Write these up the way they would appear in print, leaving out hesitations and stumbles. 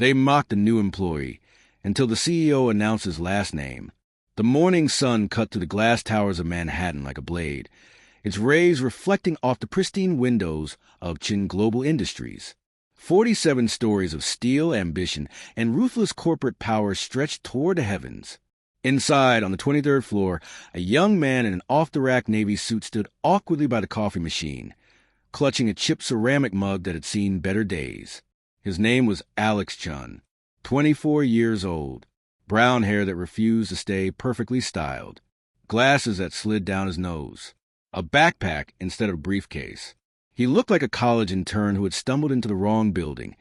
They mocked the new employee until the CEO announced his last name. The morning sun cut through the glass towers of Manhattan like a blade, its rays reflecting off the pristine windows of Chen Global Industries. 47 stories of steel, ambition, and ruthless corporate power stretched toward the heavens. Inside, on the 23rd floor, a young man in an off-the-rack Navy suit stood awkwardly by the coffee machine, clutching a chipped ceramic mug that had seen better days. His name was Alex Chen, 24 years old, brown hair that refused to stay perfectly styled, glasses that slid down his nose, a backpack instead of a briefcase. He looked like a college intern who had stumbled into the wrong building,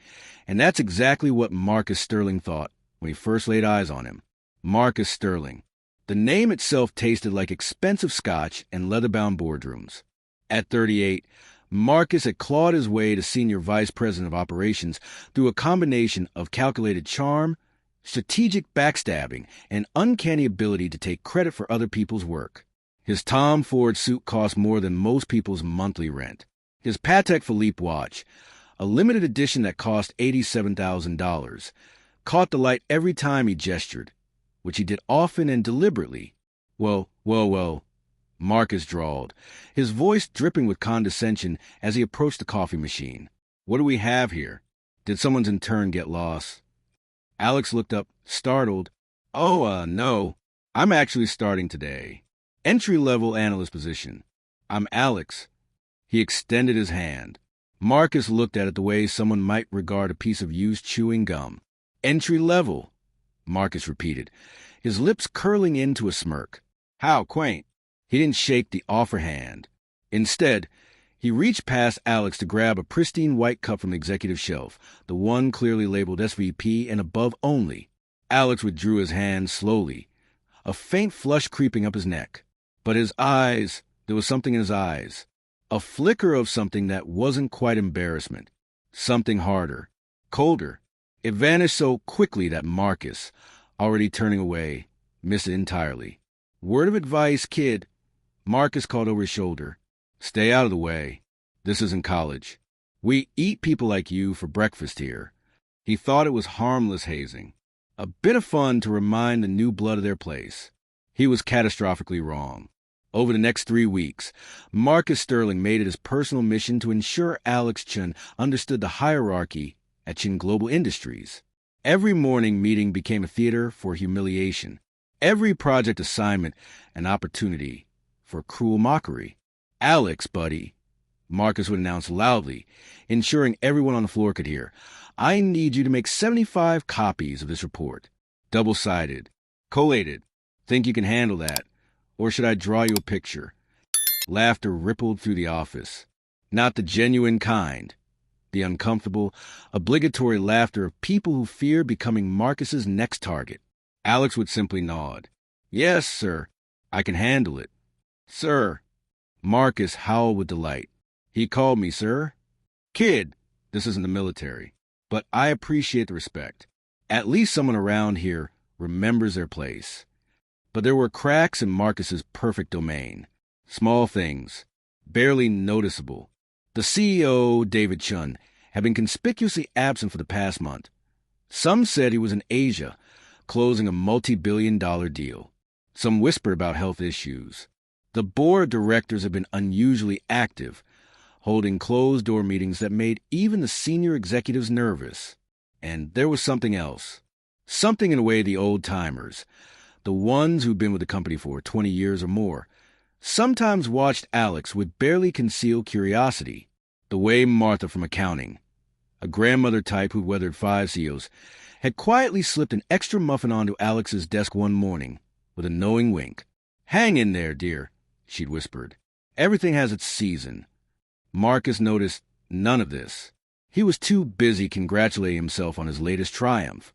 and that's exactly what Marcus Sterling thought when he first laid eyes on him. Marcus Sterling. The name itself tasted like expensive scotch and leather-bound boardrooms. At 38, Marcus had clawed his way to senior vice president of operations through a combination of calculated charm, strategic backstabbing, and uncanny ability to take credit for other people's work. His Tom Ford suit cost more than most people's monthly rent. His Patek Philippe watch, a limited edition that cost $87,000, caught the light every time he gestured, which he did often and deliberately. Well, Marcus drawled, his voice dripping with condescension as he approached the coffee machine. What do we have here? Did someone's intern get lost? Alex looked up, startled. No. I'm actually starting today. Entry-level analyst position. I'm Alex. He extended his hand. Marcus looked at it the way someone might regard a piece of used chewing gum. Entry-level, Marcus repeated, his lips curling into a smirk. How quaint. He didn't shake the offer hand. Instead, he reached past Alex to grab a pristine white cup from the executive shelf, the one clearly labeled SVP and above only. Alex withdrew his hand slowly, a faint flush creeping up his neck. But his eyes, there was something in his eyes. A flicker of something that wasn't quite embarrassment. Something harder, colder. It vanished so quickly that Marcus, already turning away, missed it entirely. Word of advice, kid. Marcus called over his shoulder. Stay out of the way. This isn't college. We eat people like you for breakfast here. He thought it was harmless hazing. A bit of fun to remind the new blood of their place. He was catastrophically wrong. Over the next 3 weeks, Marcus Sterling made it his personal mission to ensure Alex Chen understood the hierarchy at Chen Global Industries. Every morning meeting became a theater for humiliation. Every project assignment an opportunity for cruel mockery. Alex, buddy, Marcus would announce loudly, ensuring everyone on the floor could hear, I need you to make 75 copies of this report. Double-sided. Collated. Think you can handle that? Or should I draw you a picture? Laughter rippled through the office. Not the genuine kind. The uncomfortable, obligatory laughter of people who fear becoming Marcus's next target. Alex would simply nod. Yes, sir. I can handle it. Sir. Marcus howled with delight. He called me, sir. Kid, this isn't the military. But I appreciate the respect. At least someone around here remembers their place. But there were cracks in Marcus's perfect domain. Small things, barely noticeable. The CEO, David Chen, had been conspicuously absent for the past month. Some said he was in Asia, closing a multi-billion-dollar deal. Some whispered about health issues. The board of directors had been unusually active, holding closed-door meetings that made even the senior executives nervous. And there was something else. Something in a way the old-timers, the ones who'd been with the company for 20 years or more, sometimes watched Alex with barely concealed curiosity. The way Martha from accounting, a grandmother type who'd weathered 5 CEOs, had quietly slipped an extra muffin onto Alex's desk one morning with a knowing wink. Hang in there, dear, she'd whispered. Everything has its season. Marcus noticed none of this. He was too busy congratulating himself on his latest triumph,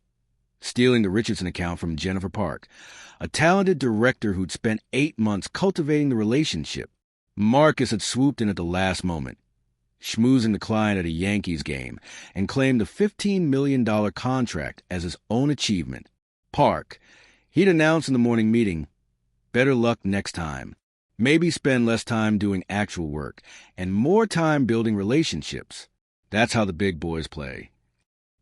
stealing the Richardson account from Jennifer Park, a talented director who'd spent 8 months cultivating the relationship. Marcus had swooped in at the last moment, schmoozing the client at a Yankees game, and claimed the $15 million contract as his own achievement. Park, he'd announced in the morning meeting, better luck next time. Maybe spend less time doing actual work and more time building relationships. That's how the big boys play.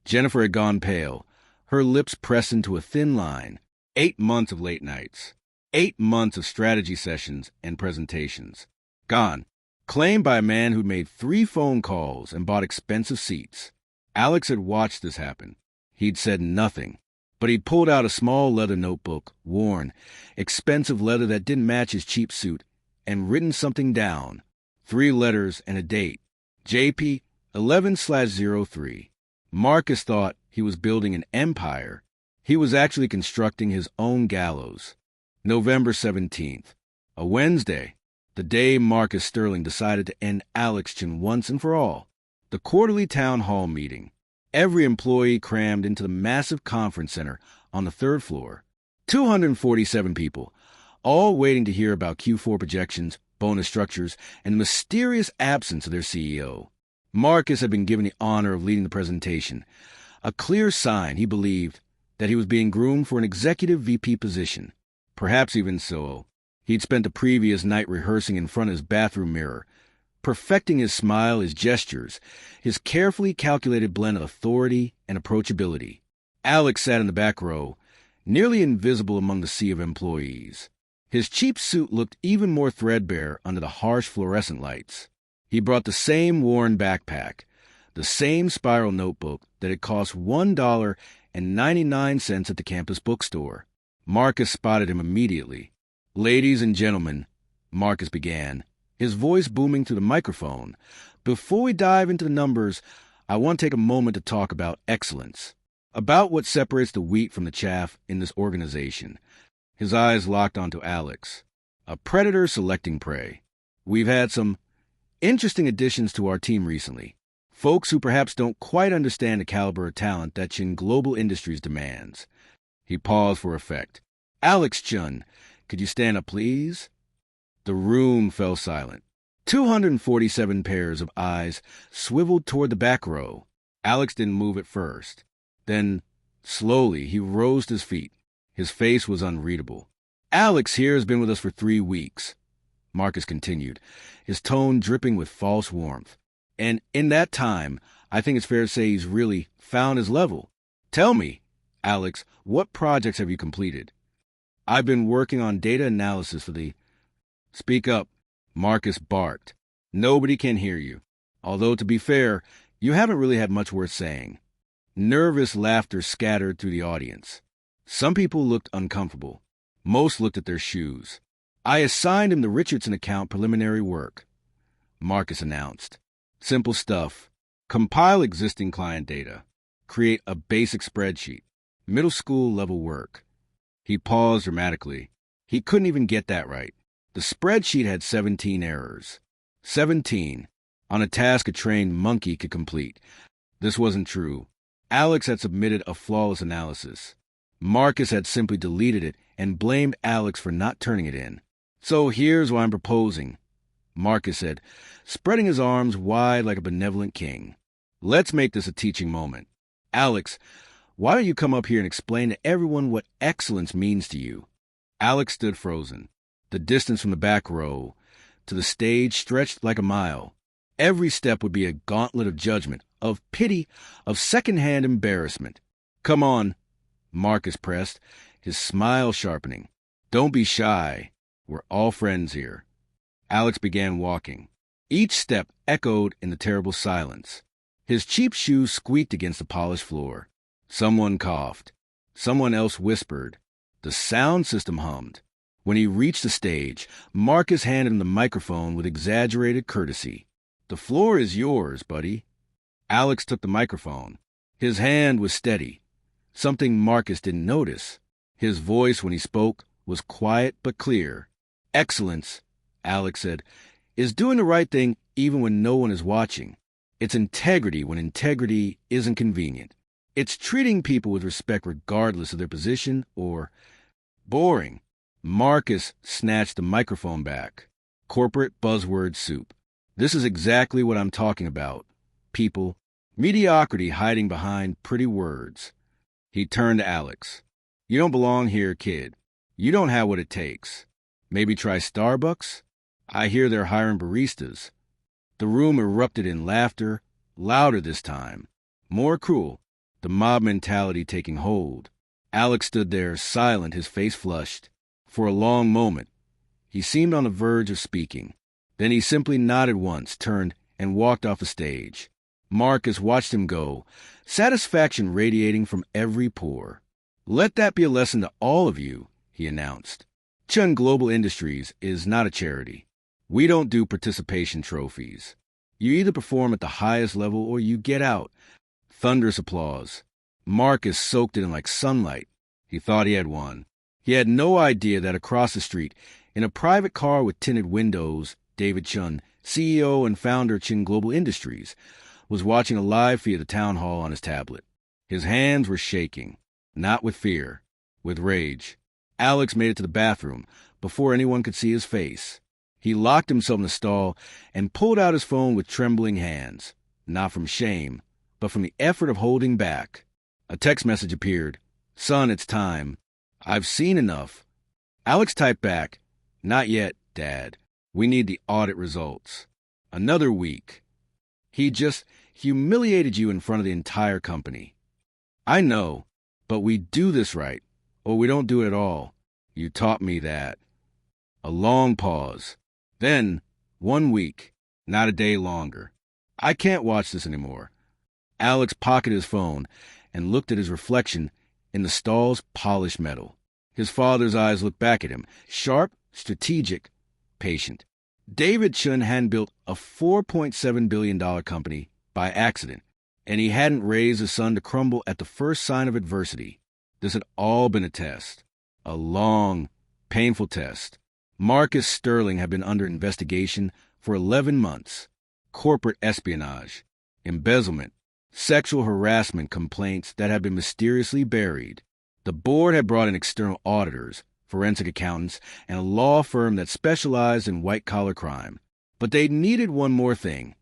Jennifer had gone pale, her lips pressed into a thin line. 8 months of late nights. 8 months of strategy sessions and presentations. Gone. Claimed by a man who'd made 3 phone calls and bought expensive seats. Alex had watched this happen. He'd said nothing, but he'd pulled out a small leather notebook, worn, expensive leather that didn't match his cheap suit, and written something down. 3 letters and a date. JP 11/03. Marcus thought he was building an empire. He was actually constructing his own gallows. November 17th. A Wednesday. The day Marcus Sterling decided to end Alex Chen once and for all. The quarterly town hall meeting. Every employee crammed into the massive conference center on the 3rd floor. 247 people, all waiting to hear about Q4 projections, bonus structures, and the mysterious absence of their CEO. Marcus had been given the honor of leading the presentation, a clear sign he believed that he was being groomed for an executive VP position. Perhaps even so, he'd spent the previous night rehearsing in front of his bathroom mirror, perfecting his smile, his gestures, his carefully calculated blend of authority and approachability. Alex sat in the back row, nearly invisible among the sea of employees. His cheap suit looked even more threadbare under the harsh fluorescent lights. He brought the same worn backpack, the same spiral notebook that had cost $1.99 at the campus bookstore. Marcus spotted him immediately. "Ladies and gentlemen," Marcus began, his voice booming through the microphone, "before we dive into the numbers, I want to take a moment to talk about excellence, about what separates the wheat from the chaff in this organization." His eyes locked onto Alex. "A predator selecting prey. We've had some interesting additions to our team recently. Folks who perhaps don't quite understand the caliber of talent that Chen Global Industries demands." He paused for effect. "Alex Chen, could you stand up, please?" The room fell silent. 247 pairs of eyes swiveled toward the back row. Alex didn't move at first. Then, slowly, he rose to his feet. His face was unreadable. "Alex here has been with us for 3 weeks," Marcus continued, his tone dripping with false warmth. "And in that time, I think it's fair to say he's really found his level. Tell me, Alex, what projects have you completed?" "I've been working on data analysis for the—" "Speak up," Marcus barked. "Nobody can hear you. Although, to be fair, you haven't really had much worth saying." Nervous laughter scattered through the audience. Some people looked uncomfortable. Most looked at their shoes. "I assigned him the Richardson account preliminary work," Marcus announced. "Simple stuff. Compile existing client data. Create a basic spreadsheet. Middle school level work." He paused dramatically. He couldn't even get that right. The spreadsheet had 17 errors. 17. On a task a trained monkey could complete. This wasn't true. Alex had submitted a flawless analysis. Marcus had simply deleted it and blamed Alex for not turning it in. "So here's what I'm proposing," Marcus said, spreading his arms wide like a benevolent king. "Let's make this a teaching moment. Alex, why don't you come up here and explain to everyone what excellence means to you?" Alex stood frozen. The distance from the back row to the stage stretched like a mile. Every step would be a gauntlet of judgment, of pity, of second-hand embarrassment. "Come on," Marcus pressed, his smile sharpening. "Don't be shy. We're all friends here." Alex began walking. Each step echoed in the terrible silence. His cheap shoes squeaked against the polished floor. Someone coughed. Someone else whispered. The sound system hummed. When he reached the stage, Marcus handed him the microphone with exaggerated courtesy. "The floor is yours, buddy." Alex took the microphone. His hand was steady, something Marcus didn't notice. His voice, when he spoke, was quiet but clear. "Excellence," Alex said, "is doing the right thing even when no one is watching. It's integrity when integrity isn't convenient. It's treating people with respect regardless of their position or—" "Boring." Marcus snatched the microphone back. "Corporate buzzword soup. This is exactly what I'm talking about. People. Mediocrity hiding behind pretty words." He turned to Alex. "You don't belong here, kid. You don't have what it takes. Maybe try Starbucks? I hear they're hiring baristas." The room erupted in laughter, louder this time, more cruel. the mob mentality taking hold. Alex stood there, silent, his face flushed. For a long moment, he seemed on the verge of speaking. Then he simply nodded once, turned, and walked off the stage. Marcus watched him go, satisfaction radiating from every pore. "Let that be a lesson to all of you," he announced. "Chen Global Industries is not a charity. We don't do participation trophies. You either perform at the highest level or you get out." Thunderous applause. Marcus soaked it in like sunlight. He thought he had won. He had no idea that across the street, in a private car with tinted windows, David Chen, CEO and founder of Chen Global Industries, was watching a live feed of the town hall on his tablet. His hands were shaking, not with fear, with rage. Alex made it to the bathroom before anyone could see his face. He locked himself in the stall and pulled out his phone with trembling hands, not from shame, but from the effort of holding back. A text message appeared. "Son, it's time. I've seen enough." Alex typed back, "Not yet, Dad. We need the audit results." Another week. He just humiliated you in front of the entire company. "I know, but we do this right, or we don't do it at all. You taught me that." A long pause. Then, 1 week, not a day longer. "I can't watch this anymore." Alex pocketed his phone and looked at his reflection in the stall's polished metal. His father's eyes looked back at him, sharp, strategic, patient. David Chen hadn't built a $4.7 billion company by accident, and he hadn't raised his son to crumble at the first sign of adversity. This had all been a test, a long, painful test. Marcus Sterling had been under investigation for 11 months. Corporate espionage, embezzlement, sexual harassment complaints that had been mysteriously buried. The board had brought in external auditors, forensic accountants, and a law firm that specialized in white-collar crime. But they needed one more thing: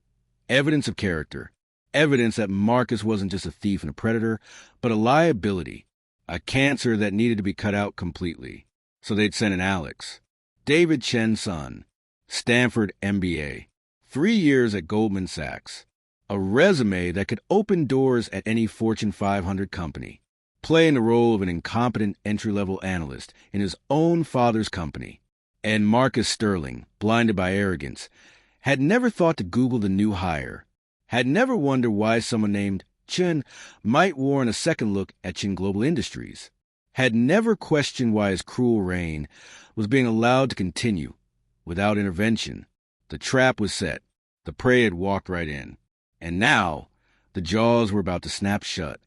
evidence of character. Evidence that Marcus wasn't just a thief and a predator, but a liability, a cancer that needed to be cut out completely. So they'd sent in Alex. David Chen's son, Stanford MBA, 3 years at Goldman Sachs, a resume that could open doors at any Fortune 500 company, playing the role of an incompetent entry-level analyst in his own father's company. And Marcus Sterling, blinded by arrogance, had never thought to Google the new hire, had never wondered why someone named Chen might warrant a second look at Chen Global Industries, had never questioned why his cruel reign was being allowed to continue without intervention. The trap was set. The prey had walked right in. And now, the jaws were about to snap shut.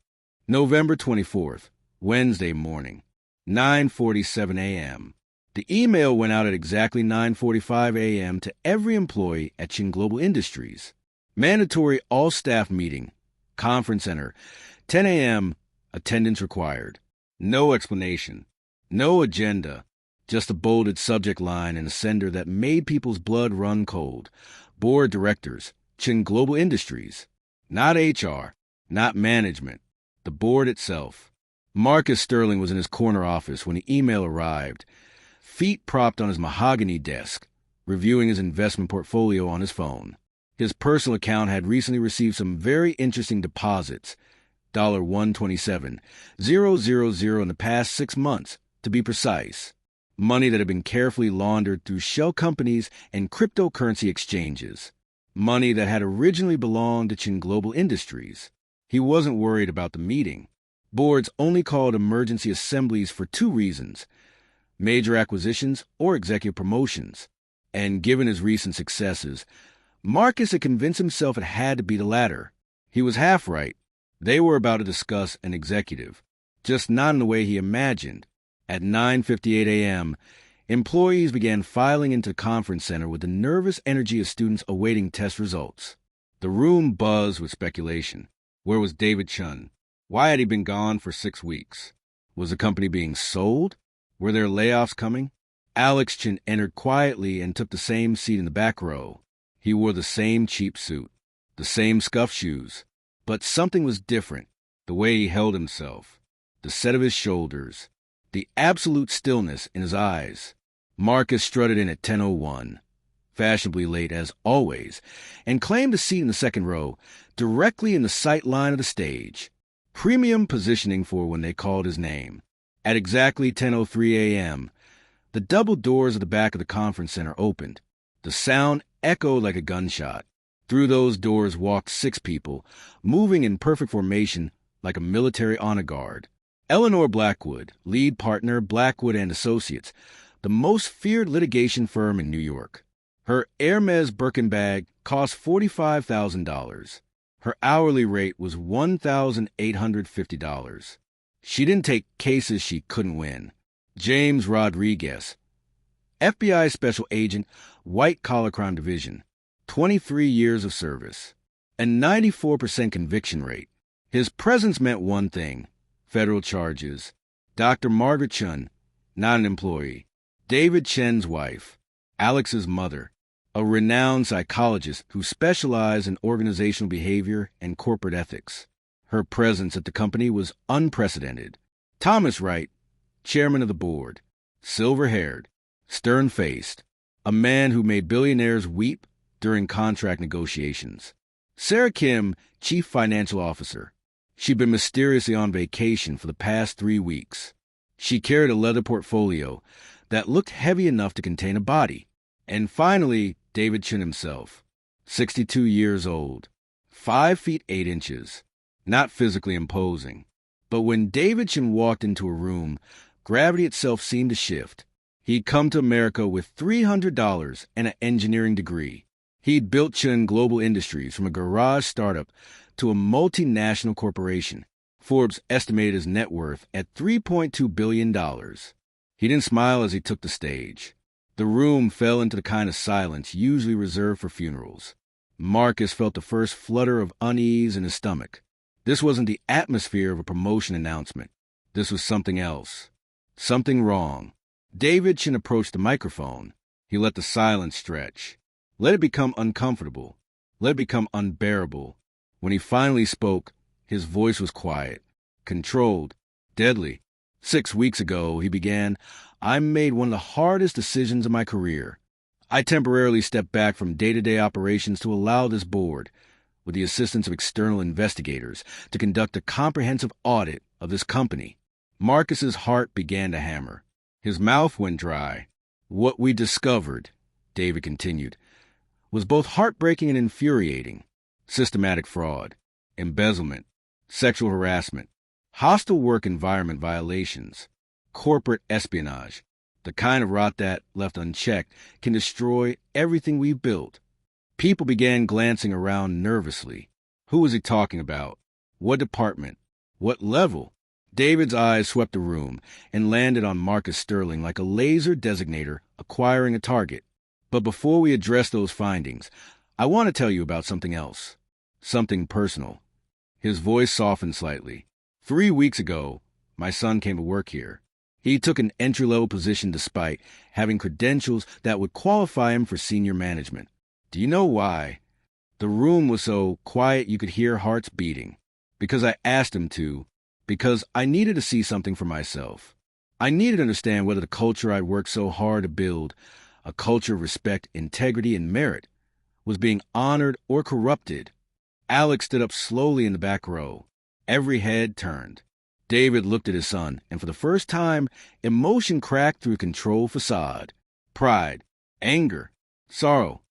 November 24th, Wednesday morning, 9:47 a.m. The email went out at exactly 9:45 a.m. to every employee at Chen Global Industries. Mandatory all-staff meeting, conference center, 10 a.m., attendance required. No explanation, no agenda, just a bolded subject line and a sender that made people's blood run cold. Board directors, Chen Global Industries. Not HR, not management, the board itself. Marcus Sterling was in his corner office when the email arrived, feet propped on his mahogany desk, reviewing his investment portfolio on his phone. His personal account had recently received some very interesting deposits, $127,000 in the past 6 months, to be precise. Money that had been carefully laundered through shell companies and cryptocurrency exchanges. Money that had originally belonged to Chen Global Industries. He wasn't worried about the meeting. Boards only called emergency assemblies for 2 reasons: major acquisitions or executive promotions. And given his recent successes, Marcus had convinced himself it had to be the latter. He was half right. They were about to discuss an executive, just not in the way he imagined. At 9:58 a.m., employees began filing into the conference center with the nervous energy of students awaiting test results. The room buzzed with speculation. Where was David Chen? Why had he been gone for 6 weeks? Was the company being sold? Were there layoffs coming? Alex Chen entered quietly and took the same seat in the back row. He wore the same cheap suit, the same scuffed shoes. But something was different. The way he held himself, the set of his shoulders, the absolute stillness in his eyes. Marcus strutted in at 10:01, fashionably late as always, and claimed a seat in the second row, directly in the sight line of the stage. Premium positioning for when they called his name. At exactly 10:03 a.m., the double doors of the back of the conference center opened. The sound echoed like a gunshot. Through those doors walked 6 people, moving in perfect formation like a military honor guard. Eleanor Blackwood, lead partner, Blackwood and Associates, the most feared litigation firm in New York. Her Hermes Birkin bag cost $45,000. Her hourly rate was $1,850. She didn't take cases she couldn't win. James Rodriguez, FBI Special Agent, White Collar Crime Division, 23 years of service, a 94% conviction rate. His presence meant one thing: federal charges. Dr. Margaret Chen, not an employee. David Chen's wife, Alex's mother, a renowned psychologist who specialized in organizational behavior and corporate ethics. Her presence at the company was unprecedented. Thomas Wright, chairman of the board, silver-haired, stern-faced, a man who made billionaires weep during contract negotiations. Sarah Kim, chief financial officer. She'd been mysteriously on vacation for the past 3 weeks. She carried a leather portfolio that looked heavy enough to contain a body. And finally, David Chen himself, 62 years old, 5 feet 8 inches, not physically imposing. But when David Chen walked into a room, gravity itself seemed to shift. He'd come to America with $300 and an engineering degree. He'd built Chen Global Industries from a garage startup to a multinational corporation. Forbes estimated his net worth at $3.2 billion. He didn't smile as he took the stage. The room fell into the kind of silence usually reserved for funerals. Marcus felt the first flutter of unease in his stomach. This wasn't the atmosphere of a promotion announcement. This was something else. Something wrong. David Chen approached the microphone. He let the silence stretch. Let it become uncomfortable. Let it become unbearable. When he finally spoke, his voice was quiet, controlled, deadly. 6 weeks ago, he began, I made one of the hardest decisions of my career. I temporarily stepped back from day-to-day operations to allow this board, with the assistance of external investigators, to conduct a comprehensive audit of this company. Marcus's heart began to hammer. His mouth went dry. What we discovered, David continued, was both heartbreaking and infuriating. Systematic fraud, embezzlement, sexual harassment, hostile work environment violations, corporate espionage, the kind of rot that, left unchecked, can destroy everything we've built. People began glancing around nervously. Who was he talking about? What department? What level? David's eyes swept the room and landed on Marcus Sterling like a laser designator acquiring a target. But before we address those findings, I want to tell you about something else. Something personal. His voice softened slightly. 3 weeks ago, my son came to work here. He took an entry-level position despite having credentials that would qualify him for senior management. Do you know why? The room was so quiet you could hear hearts beating. Because I asked him to. Because I needed to see something for myself. I needed to understand whether the culture I'd worked so hard to build, a culture of respect, integrity, and merit, was being honored or corrupted. Alex stood up slowly in the back row. Every head turned. David looked at his son, and for the first time, emotion cracked through a controlled facade. Pride, anger, sorrow.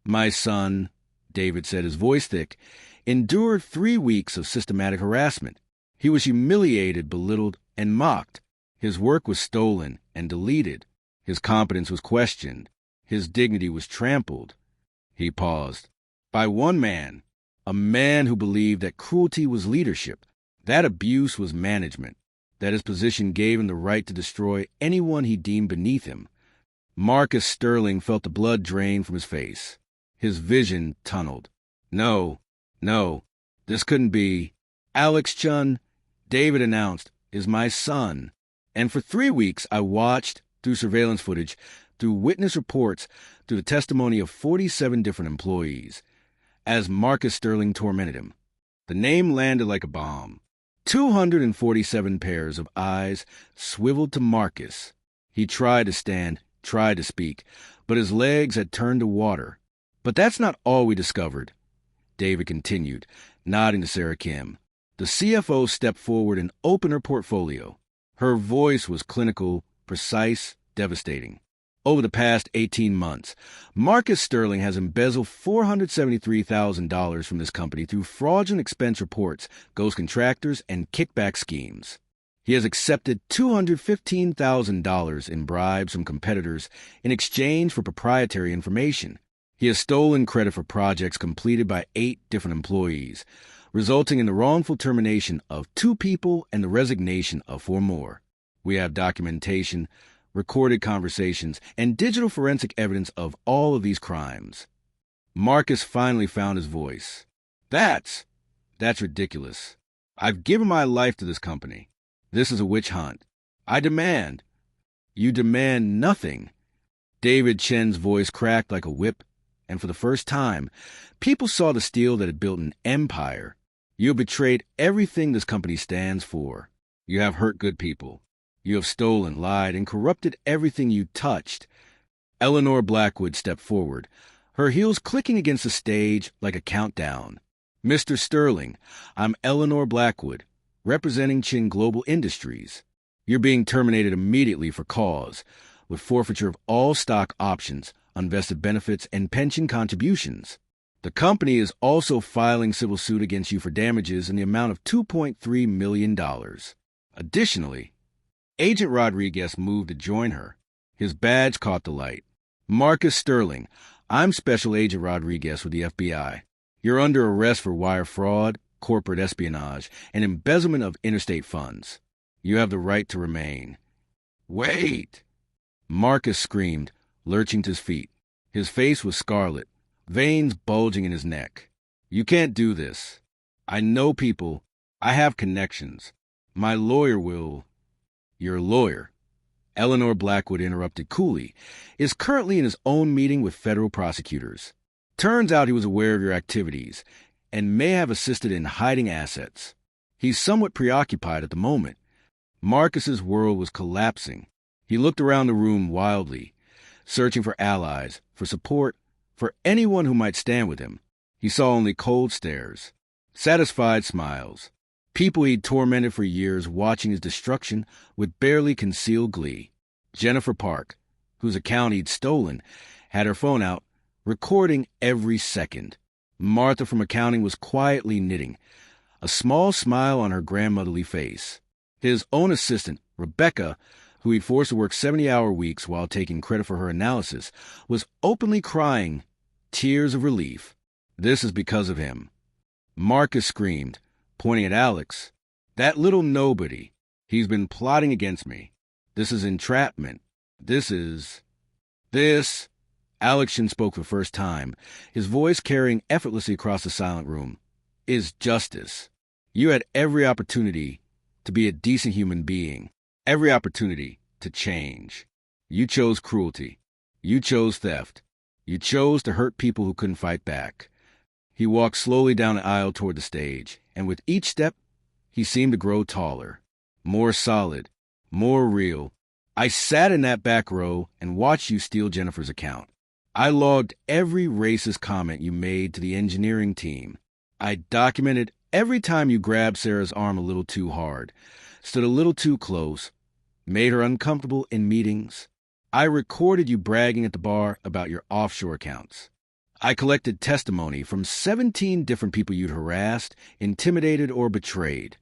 My son, David said, his voice thick, endured 3 weeks of systematic harassment. He was humiliated, belittled, and mocked. His work was stolen and deleted. His competence was questioned. His dignity was trampled. He paused. By one man, a man who believed that cruelty was leadership, that abuse was management, that his position gave him the right to destroy anyone he deemed beneath him. Marcus Sterling felt the blood drain from his face. His vision tunneled. No, this couldn't be. Alex Chen, David announced, is my son. And for 3 weeks I watched, through surveillance footage, through witness reports, through the testimony of 47 different employees, as Marcus Sterling tormented him. The name landed like a bomb. 247 pairs of eyes swiveled to Marcus. He tried to stand, tried to speak, but his legs had turned to water. But that's not all we discovered, David continued, nodding to Sarah Kim. The CFO stepped forward and opened her portfolio. Her voice was clinical, precise, devastating. Over the past 18 months, Marcus Sterling has embezzled $473,000 from this company through fraudulent expense reports, ghost contractors, and kickback schemes. He has accepted $215,000 in bribes from competitors in exchange for proprietary information. He has stolen credit for projects completed by 8 different employees, resulting in the wrongful termination of 2 people and the resignation of 4 more. We have documentation, recorded conversations, and digital forensic evidence of all of these crimes. Marcus finally found his voice. That's ridiculous. I've given my life to this company. This is a witch hunt. I demand. You demand nothing. David Chen's voice cracked like a whip, and for the first time, people saw the steel that had built an empire. You have betrayed everything this company stands for. You have hurt good people. You have stolen, lied, and corrupted everything you touched. Eleanor Blackwood stepped forward, her heels clicking against the stage like a countdown. Mr. Sterling, I'm Eleanor Blackwood, representing Chen Global Industries. You're being terminated immediately for cause, with forfeiture of all stock options, unvested benefits, and pension contributions. The company is also filing civil suit against you for damages in the amount of $2.3 million. Additionally, Agent Rodriguez moved to join her. His badge caught the light. Marcus Sterling, I'm Special Agent Rodriguez with the FBI. You're under arrest for wire fraud, corporate espionage, and embezzlement of interstate funds. You have the right to remain. Wait! Marcus screamed, lurching to his feet. His face was scarlet, veins bulging in his neck. You can't do this. I know people. I have connections. My lawyer will... Your lawyer, Eleanor Blackwood interrupted coolly, is currently in his own meeting with federal prosecutors. Turns out he was aware of your activities and may have assisted in hiding assets. He's somewhat preoccupied at the moment. Marcus's world was collapsing. He looked around the room wildly, searching for allies, for support, for anyone who might stand with him. He saw only cold stares, satisfied smiles. People he'd tormented for years watching his destruction with barely concealed glee. Jennifer Park, whose account he'd stolen, had her phone out, recording every second. Martha from accounting was quietly knitting, a small smile on her grandmotherly face. His own assistant, Rebecca, who he'd forced to work 70-hour weeks while taking credit for her analysis, was openly crying, tears of relief. This is because of him. Marcus screamed, pointing at Alex. That little nobody. He's been plotting against me. This is entrapment. This... Alex Chen spoke for the first time, his voice carrying effortlessly across the silent room. Is justice. You had every opportunity to be a decent human being. Every opportunity to change. You chose cruelty. You chose theft. You chose to hurt people who couldn't fight back. He walked slowly down the aisle toward the stage, and with each step, he seemed to grow taller, more solid, more real. I sat in that back row and watched you steal Jennifer's account. I logged every racist comment you made to the engineering team. I documented every time you grabbed Sarah's arm a little too hard, stood a little too close, made her uncomfortable in meetings. I recorded you bragging at the bar about your offshore accounts. I collected testimony from 17 different people you'd harassed, intimidated, or betrayed.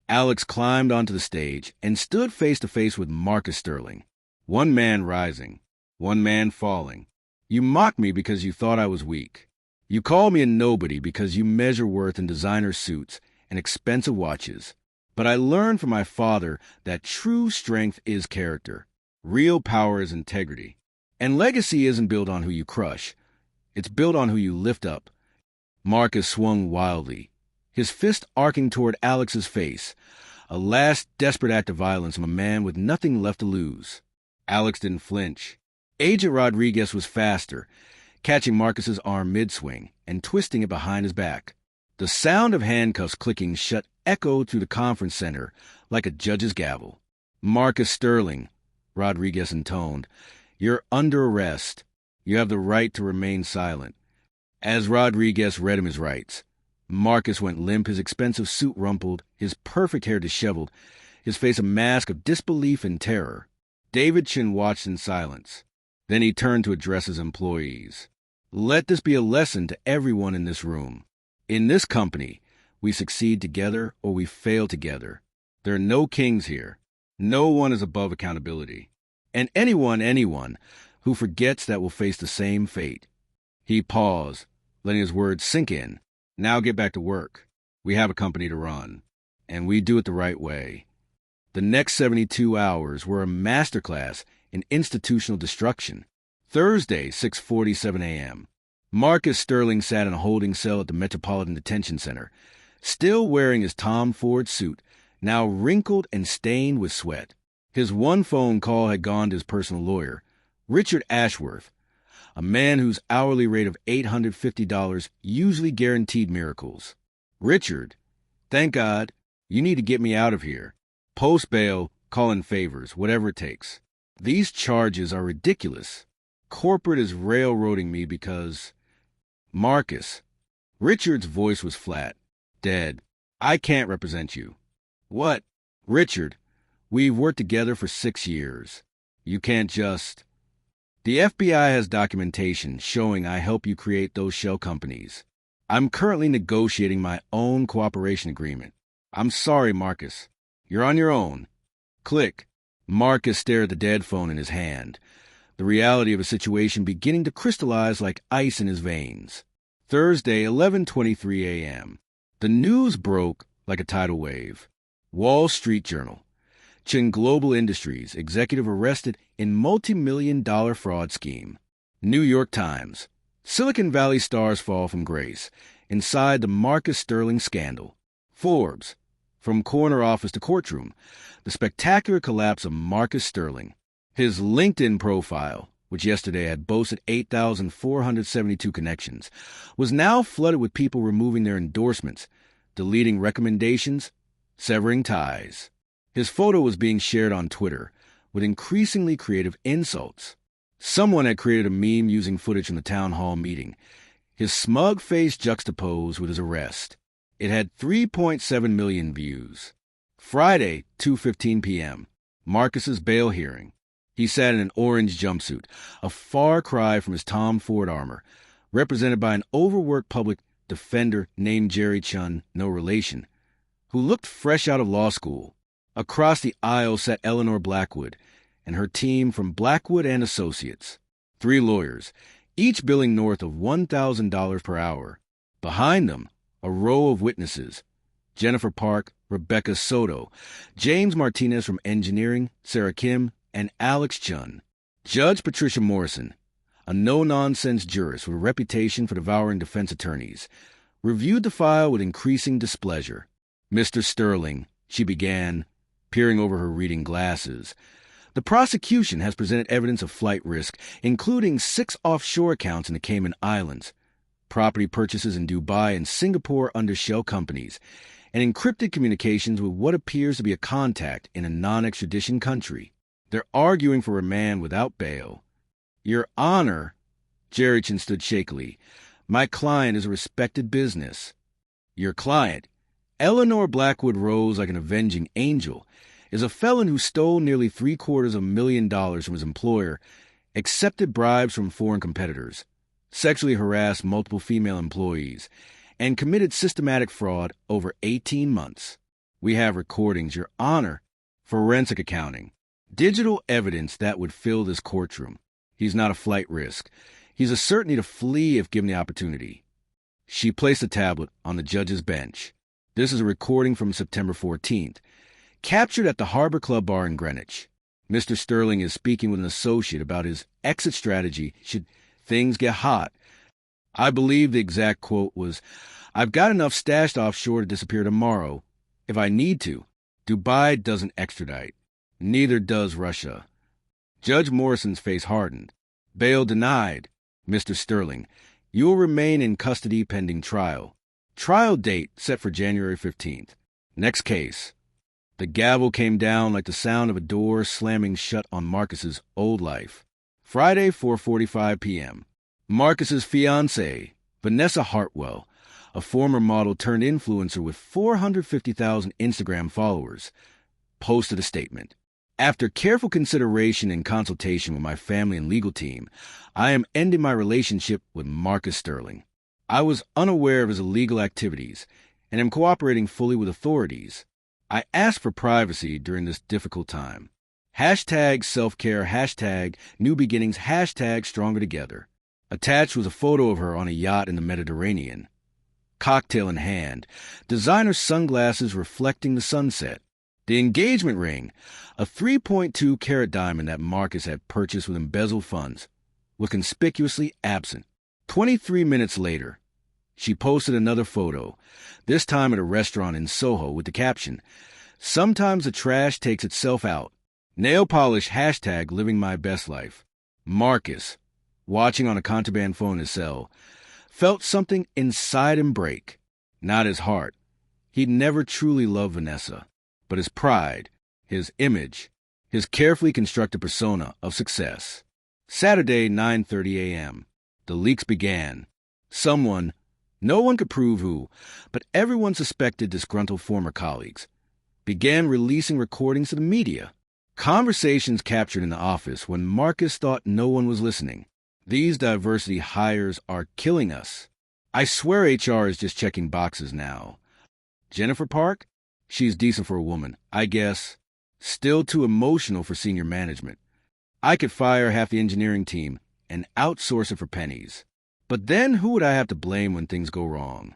Alex climbed onto the stage and stood face to face with Marcus Sterling. One man rising, one man falling. You mocked me because you thought I was weak. You called me a nobody because you measure worth in designer suits and expensive watches. But I learned from my father that true strength is character. Real power is integrity. And legacy isn't built on who you crush. It's built on who you lift up. Marcus swung wildly, his fist arcing toward Alex's face, a last desperate act of violence from a man with nothing left to lose. Alex didn't flinch. Agent Rodriguez was faster, catching Marcus's arm mid-swing and twisting it behind his back. The sound of handcuffs clicking shut echoed through the conference center like a judge's gavel. Marcus Sterling, Rodriguez intoned, you're under arrest. You have the right to remain silent. As Rodriguez read him his rights, Marcus went limp, his expensive suit rumpled, his perfect hair disheveled, his face a mask of disbelief and terror. David Chen watched in silence. Then he turned to address his employees. Let this be a lesson to everyone in this room. In this company, we succeed together or we fail together. There are no kings here. No one is above accountability. And anyone who forgets that will face the same fate. He paused, letting his words sink in. Now get back to work. We have a company to run, and we do it the right way. The next 72 hours were a masterclass in institutional destruction. Thursday, 6:47 a.m. Marcus Sterling sat in a holding cell at the Metropolitan Detention Center, still wearing his Tom Ford suit, now wrinkled and stained with sweat. His one phone call had gone to his personal lawyer, Richard Ashworth, a man whose hourly rate of $850 usually guaranteed miracles. Richard, thank God, you need to get me out of here. Post bail, call in favors, whatever it takes. These charges are ridiculous. Corporate is railroading me because... Marcus. Richard's voice was flat, dead. I can't represent you. What? Richard, we've worked together for 6 years. You can't just... The FBI has documentation showing I help you create those shell companies. I'm currently negotiating my own cooperation agreement. I'm sorry, Marcus. You're on your own. Click. Marcus stared at the dead phone in his hand, the reality of a situation beginning to crystallize like ice in his veins. Thursday, 11:23 a.m. The news broke like a tidal wave. Wall Street Journal. Chen Global Industries, executive arrested in multi-million-dollar fraud scheme. New York Times. Silicon Valley stars fall from grace inside the Marcus Sterling scandal. Forbes. From corner office to courtroom, the spectacular collapse of Marcus Sterling. His LinkedIn profile, which yesterday had boasted 8,472 connections, was now flooded with people removing their endorsements, deleting recommendations, severing ties. His photo was being shared on Twitter with increasingly creative insults. Someone had created a meme using footage from the town hall meeting, his smug face juxtaposed with his arrest. It had 3.7 million views. Friday, 2:15 p.m., Marcus's bail hearing. He sat in an orange jumpsuit, a far cry from his Tom Ford armor, represented by an overworked public defender named Jerry Chun, no relation, who looked fresh out of law school. Across the aisle sat Eleanor Blackwood and her team from Blackwood and Associates. 3 lawyers, each billing north of $1,000 per hour. Behind them, a row of witnesses: Jennifer Park, Rebecca Soto, James Martinez from Engineering, Sarah Kim, and Alex Chen. Judge Patricia Morrison, a no-nonsense jurist with a reputation for devouring defense attorneys, reviewed the file with increasing displeasure. Mr. Sterling, she began, peering over her reading glasses. The prosecution has presented evidence of flight risk, including 6 offshore accounts in the Cayman Islands, property purchases in Dubai and Singapore under shell companies, and encrypted communications with what appears to be a contact in a non-extradition country. They're arguing for remand without bail. Your Honor, Jerry Chen stood shakily, my client is a respected business. Your client, Eleanor Blackwood rose like an avenging angel, is a felon who stole nearly $750,000 from his employer, accepted bribes from foreign competitors, sexually harassed multiple female employees, and committed systematic fraud over 18 months. We have recordings, Your Honor, forensic accounting, digital evidence that would fill this courtroom. He's not a flight risk. He's a certainty to flee if given the opportunity. She placed the tablet on the judge's bench. This is a recording from September 14th, captured at the Harbor Club Bar in Greenwich. Mr. Sterling is speaking with an associate about his exit strategy should things get hot. I believe the exact quote was, I've got enough stashed offshore to disappear tomorrow, if I need to. Dubai doesn't extradite. Neither does Russia. Judge Morrison's face hardened. Bail denied. Mr. Sterling, you will remain in custody pending trial. Trial date set for January 15th. Next case. The gavel came down like the sound of a door slamming shut on Marcus's old life. Friday, 4:45 p.m. Marcus's fiancée, Vanessa Hartwell, a former model turned influencer with 450,000 Instagram followers, posted a statement. After careful consideration and consultation with my family and legal team, I am ending my relationship with Marcus Sterling. I was unaware of his illegal activities and am cooperating fully with authorities. I asked for privacy during this difficult time. Hashtag self-care, hashtag new beginnings, hashtag stronger together. Attached was a photo of her on a yacht in the Mediterranean. Cocktail in hand, designer sunglasses reflecting the sunset. The engagement ring, a 3.2-carat diamond that Marcus had purchased with embezzled funds, was conspicuously absent. 23 minutes later, she posted another photo, this time at a restaurant in Soho with the caption, "Sometimes the trash takes itself out. Nail polish, hashtag living my best life." Marcus, watching on a contraband phone in his cell, felt something inside him break. Not his heart. He'd never truly loved Vanessa, but his pride, his image, his carefully constructed persona of success. Saturday, 9:30 a.m. The leaks began. Someone, no one could prove who, but everyone suspected disgruntled former colleagues, began releasing recordings to the media. Conversations captured in the office when Marcus thought no one was listening. These diversity hires are killing us. I swear HR is just checking boxes now. Jennifer Park? She's decent for a woman, I guess. Still too emotional for senior management. I could fire half the engineering team and outsource it for pennies. But then who would I have to blame when things go wrong?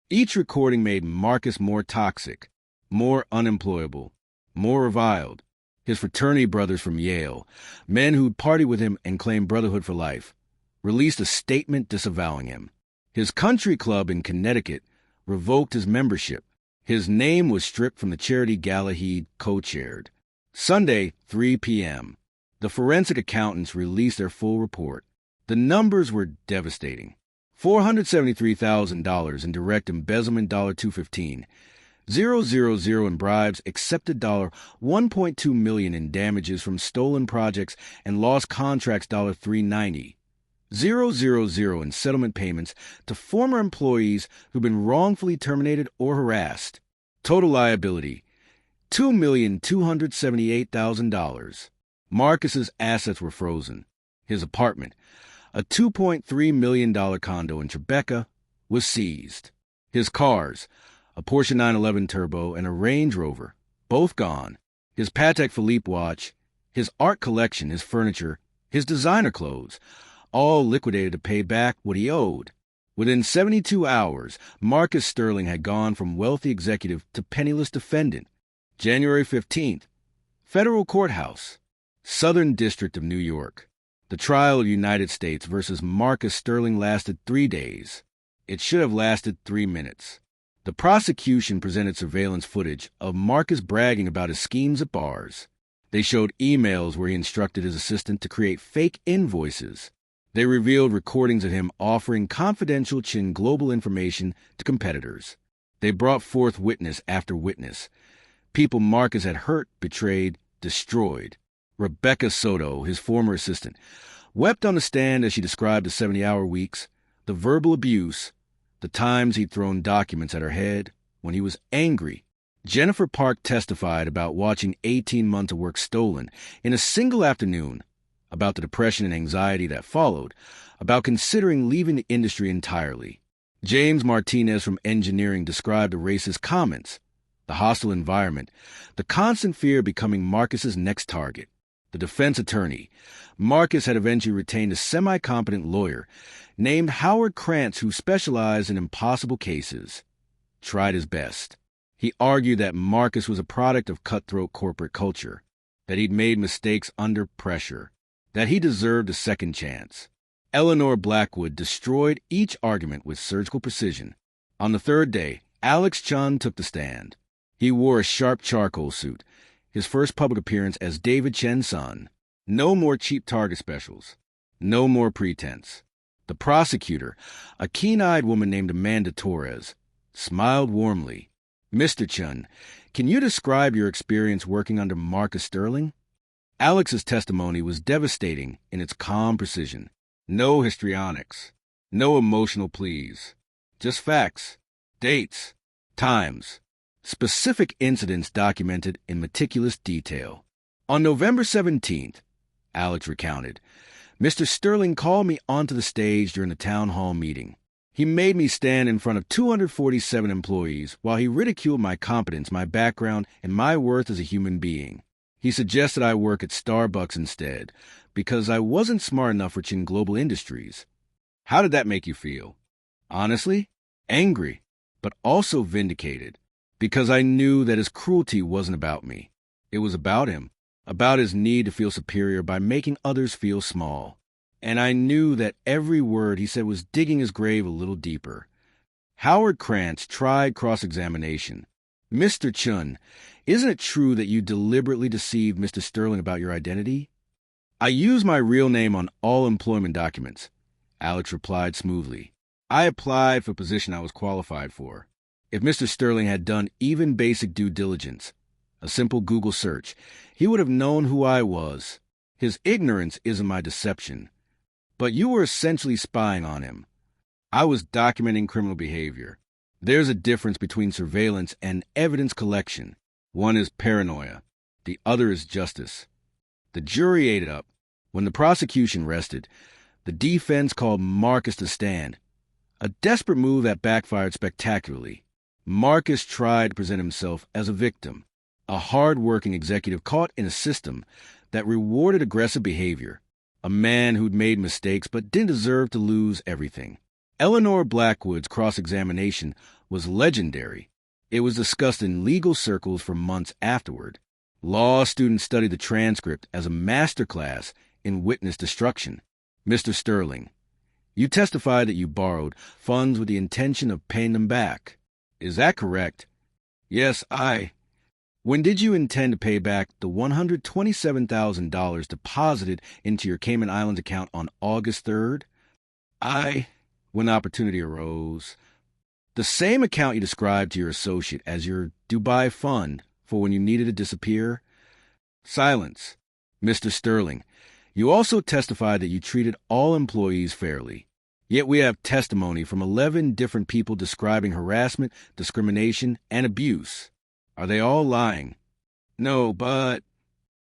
Each recording made Marcus more toxic, more unemployable, more reviled. His fraternity brothers from Yale, men who'd party with him and claim brotherhood for life, released a statement disavowing him. His country club in Connecticut revoked his membership. His name was stripped from the charity gala he'd co-chaired. Sunday, 3 p.m. The forensic accountants released their full report. The numbers were devastating. $473,000 in direct embezzlement, $215. 000 in bribes, accepted $1.2 million in damages from stolen projects and lost contracts, $390. 000 in settlement payments to former employees who've been wrongfully terminated or harassed. Total liability, $2,278,000. Marcus's assets were frozen. His apartment, a $2.3 million condo in Tribeca, was seized. His cars, a Porsche 911 Turbo and a Range Rover, both gone. His Patek Philippe watch, his art collection, his furniture, his designer clothes, all liquidated to pay back what he owed. Within 72 hours, Marcus Sterling had gone from wealthy executive to penniless defendant. January 15th, Federal Courthouse, Southern District of New York. The trial of the United States versus Marcus Sterling lasted 3 days. It should have lasted 3 minutes. The prosecution presented surveillance footage of Marcus bragging about his schemes at bars. They showed emails where he instructed his assistant to create fake invoices. They revealed recordings of him offering confidential Chen Global information to competitors. They brought forth witness after witness. People Marcus had hurt, betrayed, destroyed. Rebecca Soto, his former assistant, wept on the stand as she described the 70-hour weeks, the verbal abuse, the times he'd thrown documents at her head when he was angry. Jennifer Park testified about watching 18 months of work stolen in a single afternoon, about the depression and anxiety that followed, about considering leaving the industry entirely. James Martinez from engineering described the racist comments, the hostile environment, the constant fear of becoming Marcus's next target. The defense attorney, Marcus had eventually retained a semi-competent lawyer named Howard Krantz who specialized in impossible cases. Tried his best. He argued that Marcus was a product of cutthroat corporate culture, that he'd made mistakes under pressure, that he deserved a second chance. Eleanor Blackwood destroyed each argument with surgical precision. On the third day, Alex Chen took the stand. He wore a sharp charcoal suit, his first public appearance as David Chen's son. No more cheap Target specials. No more pretense. The prosecutor, a keen-eyed woman named Amanda Torres, smiled warmly. "Mr. Chen, can you describe your experience working under Marcus Sterling?" Alex's testimony was devastating in its calm precision. No histrionics. No emotional pleas. Just facts, dates, times, specific incidents documented in meticulous detail. On November 17th, Alex recounted, Mr. Sterling called me onto the stage during the town hall meeting. He made me stand in front of 247 employees while he ridiculed my competence, my background, and my worth as a human being. He suggested I work at Starbucks instead because I wasn't smart enough for Chen Global Industries. How did that make you feel? Honestly, angry, but also vindicated, because I knew that his cruelty wasn't about me. It was about him, about his need to feel superior by making others feel small. And I knew that every word he said was digging his grave a little deeper. Howard Krantz tried cross-examination. Mr. Chen, isn't it true that you deliberately deceived Mr. Sterling about your identity? I use my real name on all employment documents, Alex replied smoothly. I applied for a position I was qualified for. If Mr. Sterling had done even basic due diligence, a simple Google search, he would have known who I was. His ignorance isn't my deception. But you were essentially spying on him. I was documenting criminal behavior. There's a difference between surveillance and evidence collection. One is paranoia. The other is justice. The jury ate it up. When the prosecution rested, the defense called Marcus to stand. A desperate move that backfired spectacularly. Marcus tried to present himself as a victim, a hard-working executive caught in a system that rewarded aggressive behavior, a man who'd made mistakes but didn't deserve to lose everything. Eleanor Blackwood's cross-examination was legendary. It was discussed in legal circles for months afterward. Law students studied the transcript as a masterclass in witness destruction. Mr. Sterling, you testified that you borrowed funds with the intention of paying them back. Is that correct? Yes, When did you intend to pay back the $127,000 deposited into your Cayman Islands account on August 3rd? When the opportunity arose. The same account you described to your associate as your Dubai fund for when you needed to disappear? Silence. Mr. Sterling, you also testified that you treated all employees fairly. Yet we have testimony from 11 different people describing harassment, discrimination, and abuse. Are they all lying? No, but...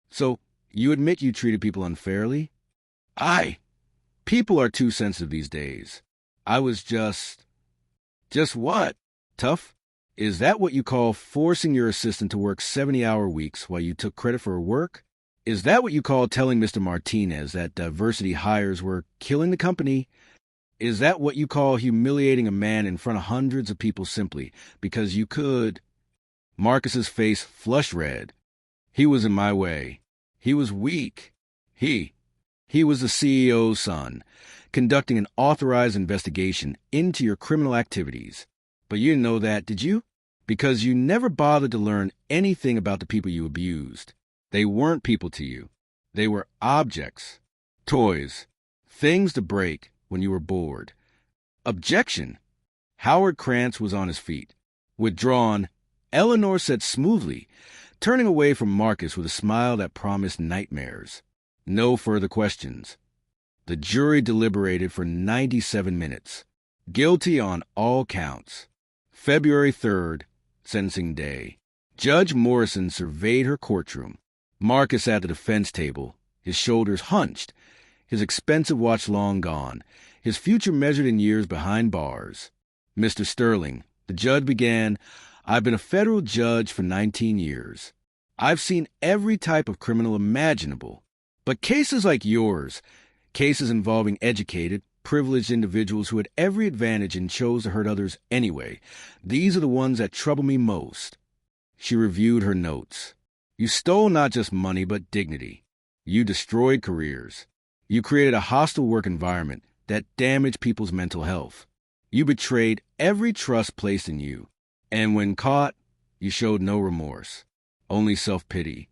So, you admit you treated people unfairly? People are too sensitive these days. I was just... Just what? Tough? Is that what you call forcing your assistant to work 70-hour weeks while you took credit for her work? Is that what you call telling Mr. Martinez that diversity hires were killing the company? Is that what you call humiliating a man in front of hundreds of people simply because you could... Marcus's face flushed red. He was in my way. He was weak. He was the CEO's son, conducting an authorized investigation into your criminal activities. But you didn't know that, did you? Because you never bothered to learn anything about the people you abused. They weren't people to you. They were objects, toys, things to break when you were bored. Objection! Howard Krantz was on his feet. Withdrawn, Eleanor said smoothly, turning away from Marcus with a smile that promised nightmares. No further questions. The jury deliberated for 97 minutes. Guilty on all counts. February 3rd, sentencing day. Judge Morrison surveyed her courtroom. Marcus at the defense table, his shoulders hunched, his expensive watch long gone, his future measured in years behind bars. Mr. Sterling, the judge began, I've been a federal judge for 19 years. I've seen every type of criminal imaginable. But cases like yours, cases involving educated, privileged individuals who had every advantage and chose to hurt others anyway, these are the ones that trouble me most. She reviewed her notes. You stole not just money but dignity. You destroyed careers. You created a hostile work environment that damaged people's mental health. You betrayed every trust placed in you. And when caught, you showed no remorse, only self-pity.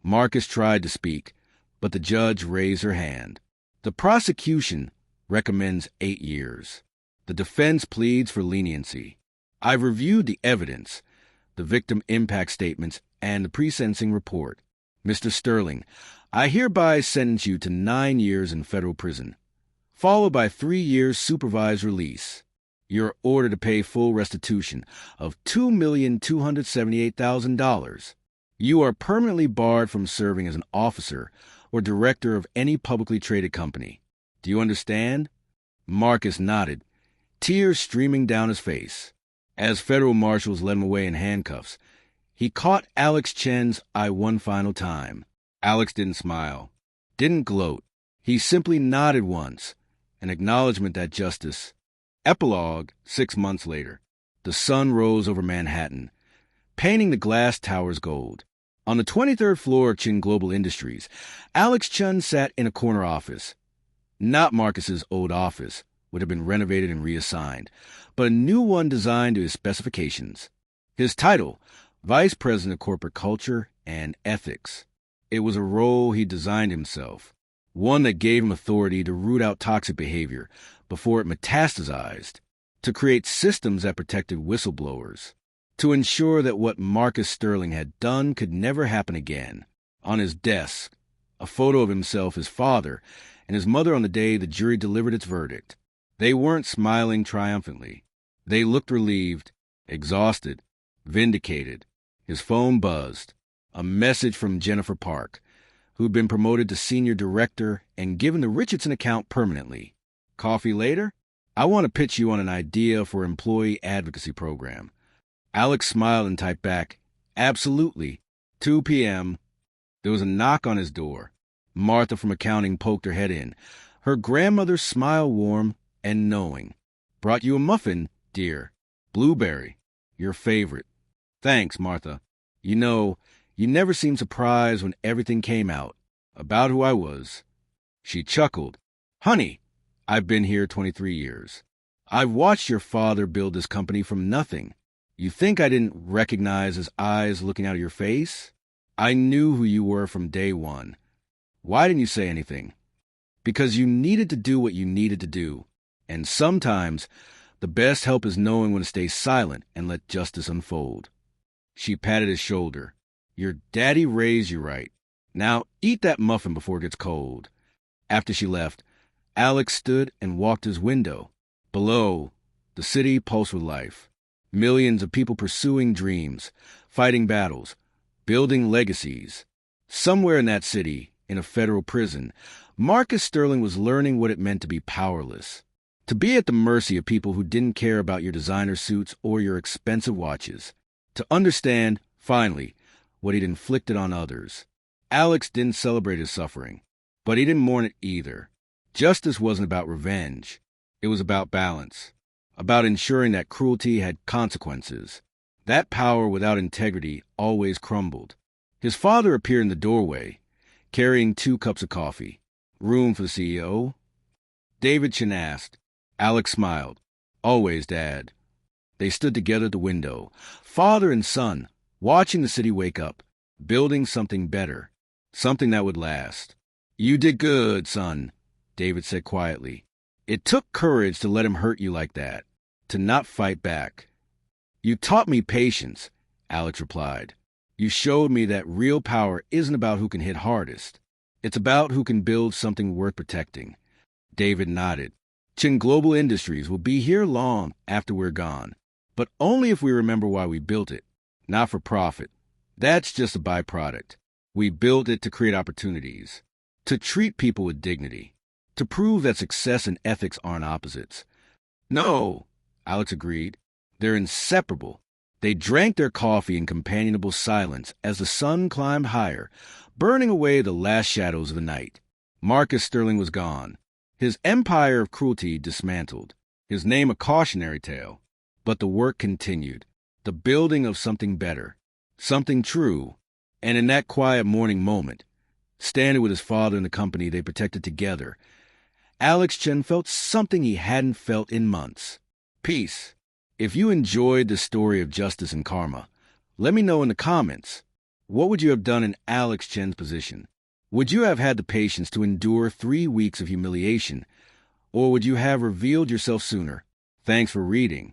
Marcus tried to speak, but the judge raised her hand. The prosecution recommends 8 years. The defense pleads for leniency. I've reviewed the evidence, the victim impact statements, and the pre-sentencing report. Mr. Sterling, I hereby sentence you to 9 years in federal prison, followed by 3 years supervised release. You're ordered to pay full restitution of $2,278,000. You are permanently barred from serving as an officer or director of any publicly traded company. Do you understand? Marcus nodded, tears streaming down his face. As federal marshals led him away in handcuffs, he caught Alex Chen's eye one final time. Alex didn't smile, didn't gloat. He simply nodded once, an acknowledgement that justice. Epilogue, 6 months later. The sun rose over Manhattan, painting the glass towers gold. On the 23rd floor of Chen Global Industries, Alex Chen sat in a corner office. Not Marcus's old office, would have been renovated and reassigned, but a new one designed to his specifications. His title, Vice President of Corporate Culture and Ethics. It was a role he designed himself, one that gave him authority to root out toxic behavior before it metastasized, to create systems that protected whistleblowers, to ensure that what Marcus Sterling had done could never happen again. On his desk, a photo of himself, his father, and his mother on the day the jury delivered its verdict. They weren't smiling triumphantly. They looked relieved, exhausted, vindicated. His phone buzzed. A message from Jennifer Park, who'd been promoted to senior director and given the Richardson account permanently. Coffee later? I want to pitch you on an idea for employee advocacy program. Alex smiled and typed back, absolutely. 2 p.m. There was a knock on his door. Martha from accounting poked her head in, her grandmother's smile warm and knowing. Brought you a muffin, dear. Blueberry. Your favorite. Thanks, Martha. You know, you never seemed surprised when everything came out about who I was. She chuckled. Honey, I've been here 23 years. I've watched your father build this company from nothing. You think I didn't recognize his eyes looking out of your face? I knew who you were from day one. Why didn't you say anything? Because you needed to do what you needed to do. And sometimes the best help is knowing when to stay silent and let justice unfold. She patted his shoulder. Your daddy raised you right. Now eat that muffin before it gets cold. After she left, Alex stood and walked to his window. Below, the city pulsed with life. Millions of people pursuing dreams, fighting battles, building legacies. Somewhere in that city, in a federal prison, Marcus Sterling was learning what it meant to be powerless. To be at the mercy of people who didn't care about your designer suits or your expensive watches. To understand, finally, what he'd inflicted on others. Alex didn't celebrate his suffering, but he didn't mourn it either. Justice wasn't about revenge. It was about balance, about ensuring that cruelty had consequences. That power without integrity always crumbled. His father appeared in the doorway, carrying 2 cups of coffee. Room for the CEO? David Chen asked. Alex smiled. Always, Dad. They stood together at the window, father and son, watching the city wake up, building something better, something that would last. You did good, son, David said quietly. It took courage to let him hurt you like that, to not fight back. You taught me patience, Alex replied. You showed me that real power isn't about who can hit hardest. It's about who can build something worth protecting. David nodded. Chen Global Industries will be here long after we're gone, but only if we remember why we built it, not for profit. That's just a byproduct. We built it to create opportunities, to treat people with dignity, to prove that success and ethics aren't opposites. No, Alex agreed. They're inseparable. They drank their coffee in companionable silence as the sun climbed higher, burning away the last shadows of the night. Marcus Sterling was gone, his empire of cruelty dismantled, his name a cautionary tale. But the work continued, the building of something better, something true. And in that quiet morning moment, standing with his father in the company they protected together, Alex Chen felt something he hadn't felt in months. Peace. If you enjoyed the story of justice and karma, let me know in the comments. What would you have done in Alex Chen's position? Would you have had the patience to endure 3 weeks of humiliation, or would you have revealed yourself sooner? Thanks for reading.